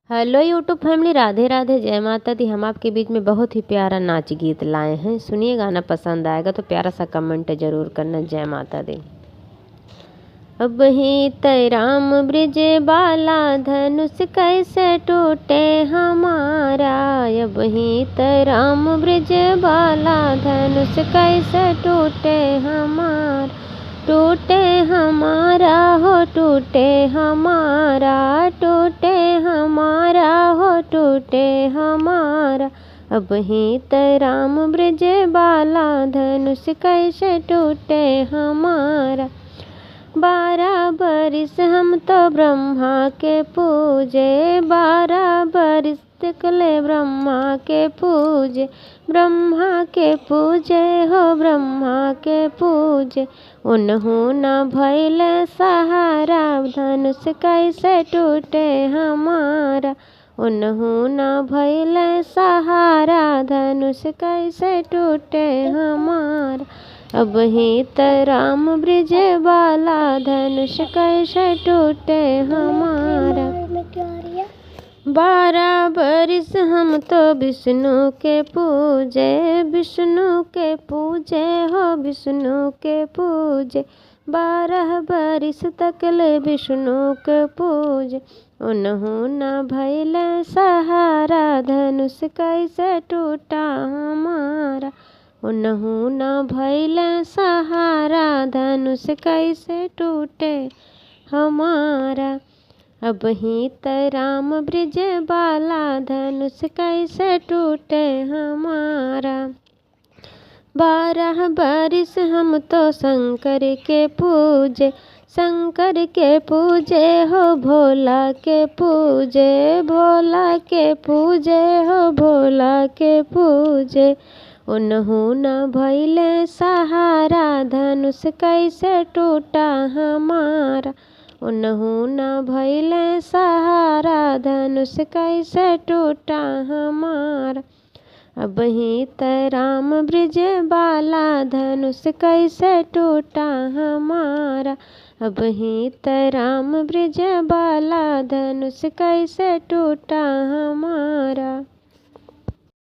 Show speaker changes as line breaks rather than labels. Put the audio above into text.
Hello YouTube family, Radhe Radhe, जय माता दी। हम आपके बीच में बहुत ही प्यारा नाच गीत लाए हैं। सुनिए, गाना पसंद आएगा तो प्यारा सा कमेंट जरूर करना। जय माता दी। अब ही तय राम ब्रिज बाला, धनुष कैसे टूटे हमारा। अब ही तय राम ब्रिज बाला, धनुष कैसे टूटे हमारा। टूटे हमारा हो, टूटे हमारा, टूटे हमारा हो, टूटे हमारा। अब ही तय राम ब्रिज बाला, धनुष कैसे टूटे हमारा। 12 बरिस हम तो ब्रह्मा के पूजे, 12 बरिस तकले ब्रह्मा के पूजे। ब्रह्मा के पूजे हो, ब्रह्मा के पूजे। उन्हु न भइल सहारा, धनुष कैसे टूटे हमारा। उन्हु न भइल सहारा, धनुष कैसे टूटे हमारा। अब ही तय राम ब्रिज बाला, धनुष कैसे टूटे हमारा। 12 बरिस हम तो विष्णु के पूजे, विष्णु के पूजे हो, विष्णु के पूजे। 12 बरिस तकले विष्णु के पूजे। उन्हु न भइल सहारा, धनुष कैसे टूटा हमारा। उन्हु न भइल सहारा, धनुष कैसे टूटे हमारा। अब ही तय राम ब्रिज बाला, धनुष कैसे टूटे हमारा। 12 बरिस हम तो शंकर के पूजे, शंकर के पूजे हो, भोला के पूजे, भोला के पूजे हो, भोला के पूजे। उन्हु न भइल सहारा, धनुष कैसे टूटा हमारा। उन्हु न भइल सहारा, धनुष कैसे टूटा हमारा। अब ही तय राम ब्रिज बाला, धनुष कैसे टूटा हमारा। अब ही तय राम ब्रिज बाला, धनुष कैसे टूटा हमारा।